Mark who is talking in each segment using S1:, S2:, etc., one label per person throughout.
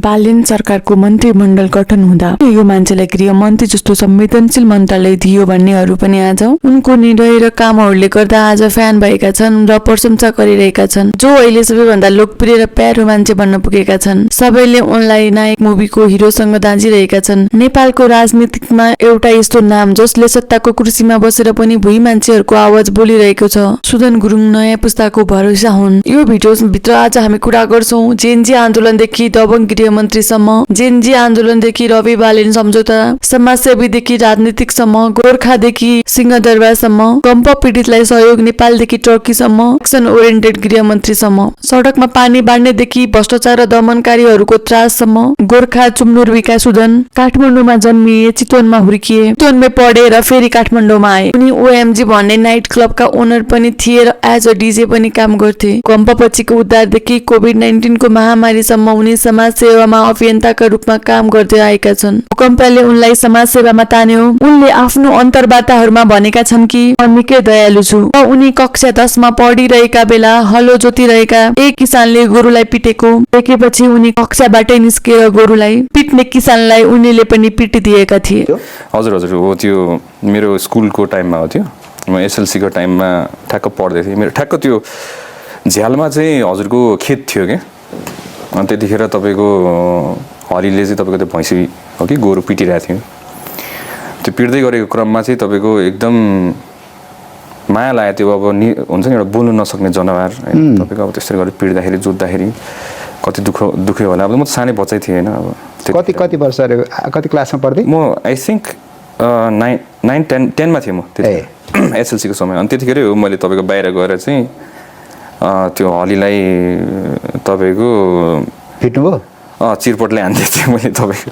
S1: बालेन सरकारको मन्त्रीमण्डल गठन हुँदा यो मान्छेलाई गृहमन्त्री जस्तो संवेदनशील मन्त्रालय दियो भन्नेहरू पनि आज उनको निर्णय र कामहरूले गर्दा आज फ्यान भएका छन् र प्रशंसा गरिरहेका छन्। जो अहिले सबैभन्दा लोकप्रिय र प्यारो मान्छे बन्न पुगेका छन्। सबैले उनलाई नायक मुभीको हिरोसँग दाँजिरहेका छन्। नेपालको राजनीतिमा एउटा यस्तो नाम जसले सत्ताको कुर्सीमा बसेर पनि भुइँ मान्छेहरूको आवाज बोलिरहेको छ। सुदन गुरुङ नयाँ पुस्ताको भरोसा हुन्। यो भिडियो भित्र आज हामी कुरा गर्छौं जेनजी आन्दोलनदेखि दबंग गृहमन्त्रीसम्म, जेनजी आन्दोलनदेखि रवि बालेन सम्झौता, समाजसेवीदेखि राजनीतिकसम्म, गोर्खादेखि सिंहदरबारसम्म, कम्प पीडितलाई सहयोग नेपालदेखि टर्कीसम्म, एक्सन ओरिएन्टेड गृहमन्त्रीसम्म, सडकमा पानी बाँड्नेदेखि भ्रष्टाचार र दमनकारीहरूको त्राससम्म, गोर्खा चुम्नुर विकास सुदन काठमाडौँमा जन्मिए, चितवनमा हुर्किए, चितवनमै पढे र फेरि काठमाडौँमा आए। उनी ओएमजी भन्ने नाइट क्लबका ओनर पनि थिए र एज अ डीजे पनि काम गर्थे। कम्पपछिको उद्धारदेखि कोभिड-19 को महामारीसम्म उनी समाज सेवामा अभियन्ताका रूपमा काम गर्दै आएका छन्। भूकम्पले उनलाई समाज सेवामा तान्यो। उनले आफ्नो अन्तर्वार्ताहरूमा भनेका छन् कि म निकै दयालु छु। उनी कक्षा 10 मा पढिरहेका बेला हलो जोतिरहेका एक किसानले गोरुलाई पिटेको देखेपछि उनी कक्षाबाटै निस्केर गोरुलाई पिट्ने किसानलाई उनीले पनि पिटिदिएका थिए।
S2: हजुर हजुर हो, त्यो मेरो स्कुलको टाइममा हो। त्यो म एसएलसी को टाइममा ठ्याक्क पढ्दै थिएँ। मेरो ठ्याक्क त्यो झ्यालमा चाहिँ हजुरको खेत थियो क्या। अनि त्यतिखेर तपाईँको हरिले चाहिँ तपाईँको त्यो भैँसी हो कि गोरु पिटिरहेको थियो। त्यो पिट्दै गरेको क्रममा चाहिँ तपाईँको एकदम माया लाग्यो। त्यो अब हुन्छ नि एउटा बोल्नु नसक्ने जनावर होइन, तपाईँको अब त्यसरी गरेर पिट्दाखेरि जोत्दाखेरि कति दुख्यो होला। अब म त सानै बच्चै थिएँ होइन। अब
S3: कति वर्षहरू कति क्लासमा पढ्दै?
S2: म आई थिङ्क 9, 10 मा थिएँ म त्यति एसएलसीको समय। अनि त्यतिखेरै हो मैले तपाईँको बाहिर गएर चाहिँ त्यो हलीलाई तपाईँको
S3: पिट्नुभयो?
S2: चिरपटले हान्दै थिएँ मैले तपाईँको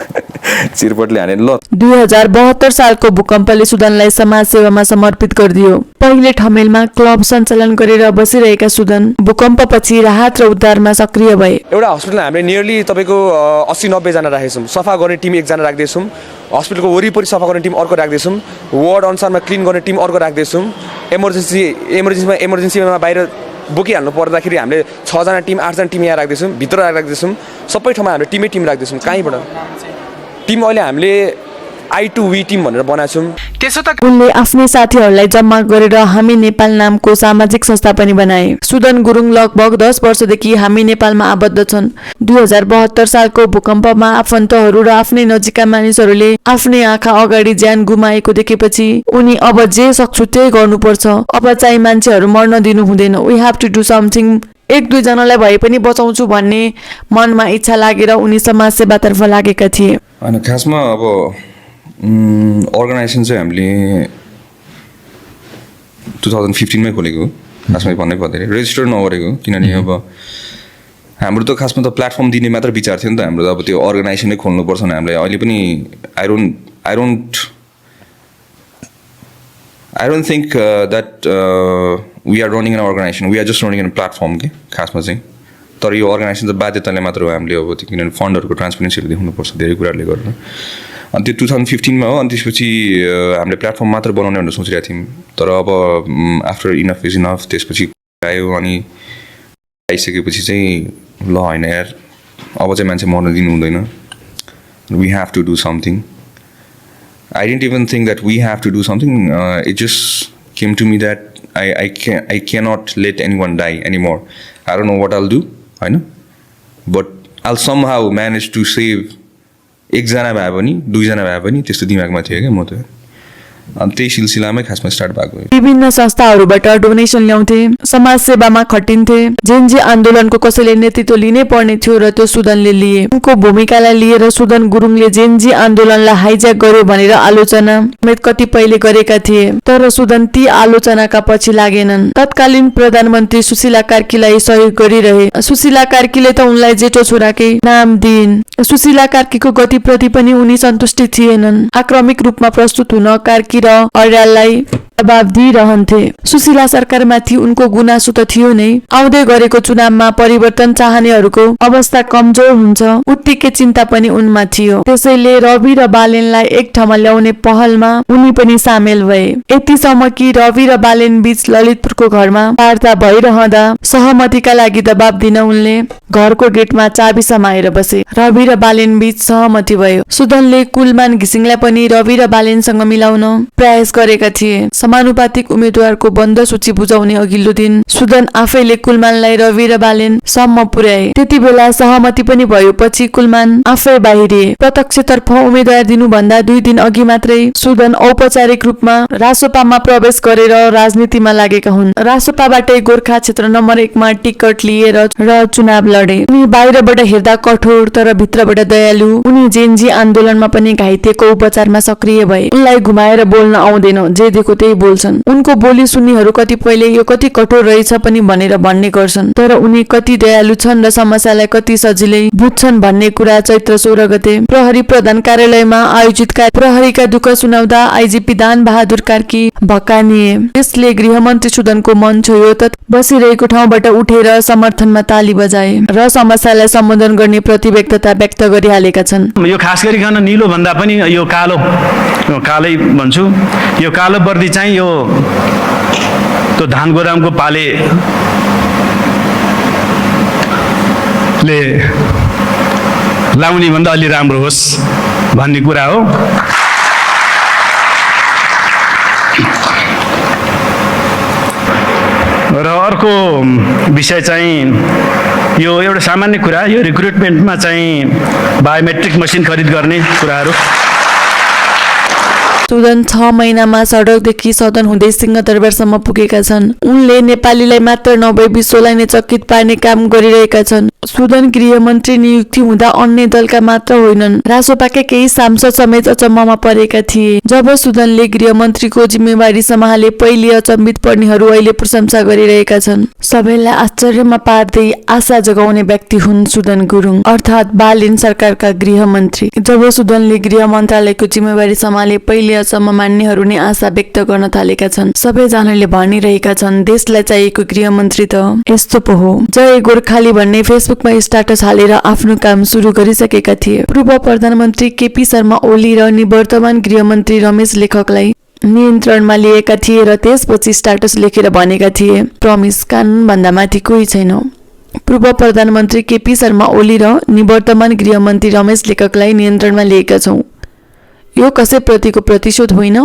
S2: चिरपटले हाने। ल
S1: 2072 सालको भूकम्पले सुदनलाई समाज सेवामा समर्पित गरिदियो। पहिले ठमेलमा क्लब सञ्चालन गरेर बसिरहेका सुदन भूकम्पपछि राहत र उद्धारमा सक्रिय भए।
S4: एउटा हस्पिटलमा हामीले नियरली तपाईँको 80-90 जना राखेछौँ। सफा गर्ने टिम एकजना राख्दैछौँ, हस्पिटलको वरिपरि सफा गर्ने टिम अर्को राख्दैछौँ, वार्ड अनुसारमा क्लिन गर्ने टिम अर्को राख्दैछौँ। इमर्जेन्सीमा बाहिर बोकिहाल्नु पर्दाखेरि हामीले 6 जना टिम 8 जना टिम यहाँ राख्दैछौँ, भित्र राख्दैछौँ। सबै ठाउँमा हामीले टिमै टिम राख्दैछौँ। कहीँबाट टिम अहिले हामीले I2V टिम भनेर बनाएको छौँ। त्यसो त
S1: उनले आफ्नै साथीहरूलाई जम्मा गरेर हामी नेपाल नामको सामाजिक संस्था पनि बनाए। सुदन गुरुङ लगभग 10 वर्षदेखि हामी नेपालमा आबद्ध छन्। 2072 सालको भूकम्पमा आफन्तहरू र आफ्नै नजिकका मानिसहरूले आफ्नै आँखा अगाडि ज्यान गुमाएको देखेपछि उनी अब जे सक्छु त्यही गर्नुपर्छ, अब चाहिँ मान्छेहरू मर्न दिनु हुँदैन, we have to do something, 1-2 जनालाई भए पनि बचाउँछु भन्ने मनमा इच्छा लागेर उनी समाज सेवातर्फ लागेका थिए।
S2: अनि खासमा अब अर्गनाइजेसन चाहिँ हामीले 2015 मै खोलेको खासमा भन्नै पर्दैन, रेजिस्टर नगरेको। किनभने अब हाम्रो त खासमा त प्लेटफर्म दिने मात्र विचार थियो नि त हाम्रो त। अब त्यो अर्गनाइजेसनै खोल्नुपर्छ भने हामीले अहिले पनि I don't think that we are running an organization. We are just running a platform के खासमा चाहिँ। तर यो अर्गनाइजेसन त बाध्यताले मात्र हो हामीले। अब त्यो किनभने फन्डहरूको ट्रान्सपेरेन्सीहरू देखाउनुपर्छ धेरै कुराहरूले गरेर। अनि त्यो 2015 मा हो। अनि त्यसपछि हामीले प्लेटफर्म मात्र बनाउने भनेर सोचिरहेको थियौँ। तर अब आफ्टर इनफ इज इनफ त्यसपछि आयो। अनि आइसकेपछि चाहिँ ल होइन यार अब चाहिँ मान्छे मर्न दिनु हुँदैन, we have to do something. I didn't even think that we have to do something. It just came to me that I cannot let anyone die anymore. I don't know what I'll do, I know, but I'll somehow manage to save एकजना भए पनि 2 जना भए पनि त्यस्तो दिमागमा थियो क्या म त। अनि त्यही सिलसिलामै खासमा स्टार्ट भएको।
S1: विभिन्न संस्थाहरूबाट डोनेसन ल्याउँथे, समाज सेवामा खटिन्थे। जेनजी आन्दोलनको कसैले नेतृत्व लिनै पर्ने थियो र त्यो सुदनले लिए। उनको भूमिकालाई लिएर सुदन गुरुङले जेनजी आन्दोलनलाई हाइज्याक गर्यो भनेर आलोचना समेत कतिपयले गरेका थिए। तर सुदन ती आलोचनाका पछि लागेनन्। तत्कालीन प्रधानमन्त्री सुशीला कार्कीलाई सहयोग गरिरहे। सुशीला कार्कीले त उनलाई जेठो छोराकै नाम दिइन्। सुशीला कार्कीको गतिप्रति पनि उनी सन्तुष्ट थिएनन्। आक्रमिक रूपमा प्रस्तुत हुन कार्की र अर्याललाई दबाब दिइरहन्थे। सुशीला सरकारमाथि उनको गुनासो त थियो नै, आउँदै गरेको चुनावमा परिवर्तन चाहनेहरूको अवस्था कमजोर हुन्छ उत्तिकै चिन्ता पनि उनमा थियो। त्यसैले रवि र बालेनलाई एक ठाउँमा ल्याउने पहलमा उनी पनि सामेल भए। यतिसम्म कि रवि र बालेन बीच ललितपुरको घरमा वार्ता भइरहँदा सहमतिका लागि दबाब दिन उनले घरको गेटमा चाबी समाएर बसे। रवि र बालेन बीच सहमति भयो। सुदनले कुलमान घिसिङलाई पनि रवि र बालेनसँग मिलाउन प्रयास गरेका थिए। समानुपातिक उम्मेद्वारको बन्द सूची बुझाउने अघिल्लो दिन सुदन आफैले कुलमानलाई रवि र बालेन सम्म पुर्याए। त्यति बेला सहमति पनि भयो। पछि कुलमान आफै बाहिरिए। प्रत्यक्षतर्फ उम्मेद्वार दिनुभन्दा 2 दिन अघि मात्रै सुदन औपचारिक रूपमा रासोपामा प्रवेश गरेर राजनीतिमा लागेका हुन्। रासोपाबाटै गोर्खा क्षेत्र नम्बर 1 मा टिकट लिएर र चुनाव लडे। उनी बाहिरबाट हेर्दा कठोर तर भित्रबाट दयालु। उनी जेनजी आन्दोलनमा पनि घाइतेको उपचारमा सक्रिय भए। उनलाई घुमाएर बोल्न आउँदैन, जे देख्यो त्यही बोल्छन्। उनको बोली सुन्नेहरू कतिपयले यो कति कठोर रहेछ पनि भनेर भन्ने गर्छन्, तर उनी कति दयालु छन् र समस्यालाई कति सजिलै बुझ्छन् भन्ने कुरा चैत्र 16 गते प्रहरी प्रधान कार्यालयमा आयोजित प्रहरीका दुःख सुनाउँदा आइजिपी दान बहादुर कार्की भक्कानिए। त्यसले गृहमन्त्री सुदनको मन छोयो त बसिरहेको ठाउँबाट उठेर समर्थनमा ताली बजाए र समस्यालाई सम्बोधन गर्ने प्रतिबद्धता व्यक्त गरिहालेका छन्।
S5: यो खास गरिकन निलो भन्दा पनि यो कालै भन्छु। यो कालो वर्दी चाहिँ यो त्यो धान गोदामको पाले ले लाउने भन्दा अलि राम्रो होस् भन्ने कुरा हो। र अर्को विषय चाहिँ यो एउटा सामान्य कुरा, यो रिक्रुटमेन्टमा चाहिँ बायोमेट्रिक मसिन खरिद गर्ने कुराहरू।
S1: सुदन 6 महिनामा सडकदेखि सदन हुँदै सिंहदरबारसम्म पुगेका छन्। उनले नेपालीलाई मात्र नभई विश्वलाई नै चकित पार्ने काम गरिरहेका छन्। सुदन गृहमन्त्री नियुक्ति हुँदा अन्य दलका मात्र होइनन्, रासोपाका केही सांसद समेत अचम्ममा परेका थिए। जब सुदनले गृहमन्त्रीको जिम्मेवारी सम्हाले पहिले अचम्बित पर्नेहरू अहिले प्रशंसा गरिरहेका छन्। सबैलाई आश्चर्यमा पार्दै आशा जगाउने व्यक्ति हुन् सुदन गुरुङ, अर्थात् बालेन सरकारका गृहमन्त्री। जब सुदनले गृह मन्त्रालयको जिम्मेवारी सम्हाले पहिले अचम्म मान्नेहरू नै आशा व्यक्त गर्न थालेका छन्। सबैजनाले भनिरहेका छन् देशलाई चाहिएको गृहमन्त्री त यस्तो पो हो। जय गोर्खाली भन्ने फेसबुकमा स्ट्याटस हालेर आफ्नो काम सुरु गरिसकेका थिए। पूर्व प्रधानमन्त्री केपी शर्मा ओली र निवर्तमान गृहमन्त्री रमेश लेखकलाई नियन्त्रणमा लिएका थिए र त्यसपछि स्ट्याटस लेखेर भनेका थिए प्रमिस कानुन भन्दा माथि कोही छैन। पूर्व प्रधानमन्त्री केपी शर्मा ओली र निवर्तमान गृहमन्त्री रमेश लेखकलाई नियन्त्रणमा लिएका छौं। यो कसैप्रतिको प्रतिशोध होइन,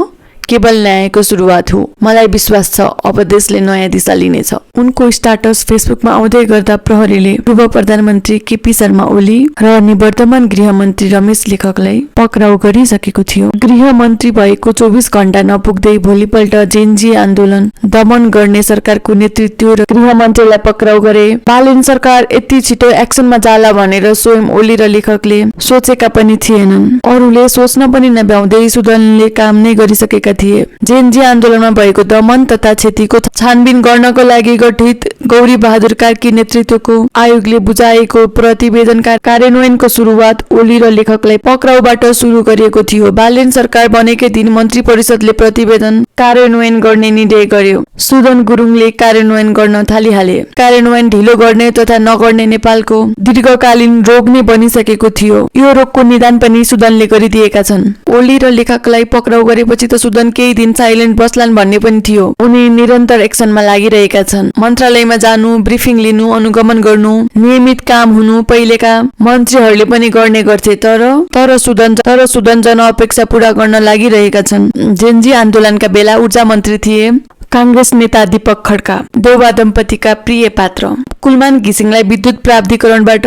S1: केवल न्यायको सुरुवात हो। मलाई विश्वास छ अब देशले नयाँ दिशा लिनेछ। उनको स्ट्याटस फेसबुकमा आउँदै गर्दा प्रहरीले पूर्व प्रधानमन्त्री केपी शर्मा ओली र निवर्तमान गृहमन्त्री रमेश लेखकलाई पक्राउ गरिसकेको थियो। गृहमन्त्री भएको 24 घण्टा नपुग्दै भोलिपल्ट जेनजी आन्दोलन दमन गर्ने सरकारको नेतृत्व र गृहमन्त्रीलाई पक्राउ गरे। बालेन सरकार यति छिटो एक्सनमा जाला भनेर स्वयं ओली र लेखकले सोचेका पनि थिएनन्। अरूले सोच्न पनि नभ्याउँदै सुदनले काम नै गरिसकेका थिए। जेनजी आन्दोलनमा भएको दमन तथा क्षतिको छानबिन गर्नको लागि गठित गौरी बहादुर कार्की नेतृत्वको आयोगले बुझाएको प्रतिवेदन कार्यान्वयनको सुरुवात ओली र लेखकलाई पक्राउबाट सुरु गरिएको थियो। बालेन सरकार बनेकै दिन मन्त्री परिषदले प्रतिवेदन कार्यान्वयन गर्ने निर्णय गर्यो। सुदन गुरुङले कार्यान्वयन गर्न थालिहाले। कार्यान्वयन ढिलो गर्ने तथा नगर्ने नेपालको दीर्घकालीन रोग नै बनिसकेको थियो। यो रोगको निदान पनि सुदनले गरिदिएका छन्। ओली र लेखकलाई पक्राउ गरेपछि त सुदन केही दिन साइलेन्ट बस्लान् भन्ने पनि थियो। उनी निरन्तर एक्सनमा लागिरहेका छन्। मन्त्रालयमा जानु, ब्रिफिङ लिनु, अनुगमन गर्नु, नियमित काम हुनु पहिलेका मन्त्रीहरूले पनि गर्ने गर्थे। तर सुदन जनअपेक्षा पूरा गर्न लागिरहेका छन्। जेनजी आन्दोलनका बेला ऊर्जा मन्त्री थिए कांग्रेस नेता दीपक खड्का, देउवा दम्पतिका प्रिय पात्र। कुलमान घिसिङलाई विद्युत प्राधिकरणबाट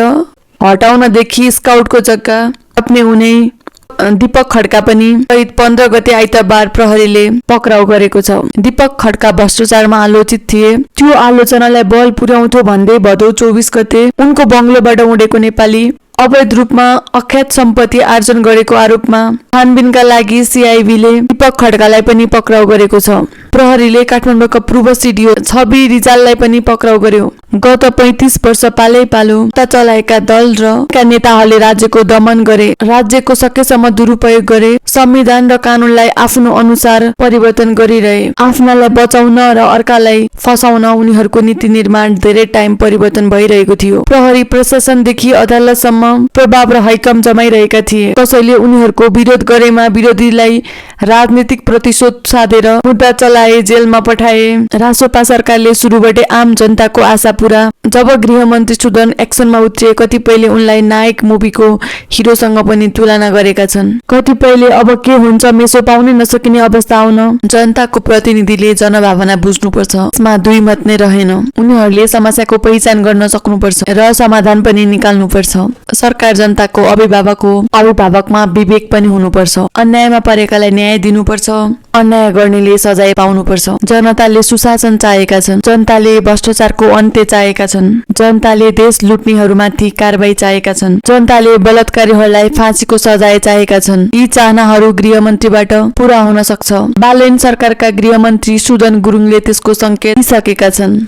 S1: हटाउनदेखि स्काउटको जग्गा अपने हुने दीपक खड्का पनि 15 गते आइतबार प्रहरीले पक्राउ गरेको छ। दीपक खड्का भ्रष्टाचारमा आलोचित थिए। त्यो आलोचनालाई बल पुर्याउँथ्यो भन्दै भदौ 24 गते उनको बंगलोबाट उडेको नेपाली अवैध रूपमा अख्यात सम्पत्ति आर्जन गरेको आरोपमा छानबिनका लागि सिआइबीले दीपक खड्कालाई पनि पक्राउ गरेको छ। प्रहरीले काठमाडौँका पूर्व सिडिओ छवि रिजाललाई पनि पक्राउ गर्यो। गत 35 वर्ष पालै पालो चलाएका दल र नेताहरूले राज्यको दमन गरे, राज्यको सकेसम्म दुरुपयोग गरे, संविधान र कानूनलाई आफ्नो अनुसार परिवर्तन गरिरहे। आफ्नालाई बचाउन र अर्कालाई फसाउन उनीहरूको नीति निर्माण धेरै टाइम परिवर्तन भइरहेको थियो। प्रहरी प्रशासनदेखि अदालतसम्म प्रभाव र हैकम जमाइरहेका थिए। कसैले उनीहरूको विरोध गरेमा विरोधीलाई राजनीतिक प्रतिशोध साधेर मुद्दा चलाए, जेलमा पठाए। रासोपा सरकारले सुरुबाटै आम जनताको आशा पूरा। जब गृहमन्त्री सुदन एक्सनमा उत्रिए, कतिपयले उनलाई नायक मुभीको हिरोसँग पनि तुलना गरेका छन्। कतिपयले अब के हुन्छ मेसो पाउनै नसकिने अवस्था आउन जनताको प्रतिनिधिले जनभावना बुझ्नुपर्छ। यसमा दुई मत नै रहेन। उनीहरूले समस्याको पहिचान गर्न सक्नुपर्छ र समाधान पनि निकाल्नुपर्छ। सरकार जनताको अभिभावक हो, अभिभावकमा विवेक पनि हुनुपर्छ। अन्यायमा परेकालाई न्याय दिनुपर्छ, अन्याय गर्नेले सजाय पाउनुपर्छ। जनताले सुशासन चाहेका छन्, जनताले भ्रष्टाचारको अन्त्य चाहेका छन्, जनताले देश लुट्नेहरूमाथि कारबाही चाहेका छन्, जनताले बलात्कारीहरूलाई फाँसीको सजाय चाहेका छन्। यी चाहनाहरू गृहमन्त्रीबाट पूरा हुन सक्छ। बालेन सरकारका गृहमन्त्री सुदन गुरुङले त्यसको संकेत दिइसकेका छन्।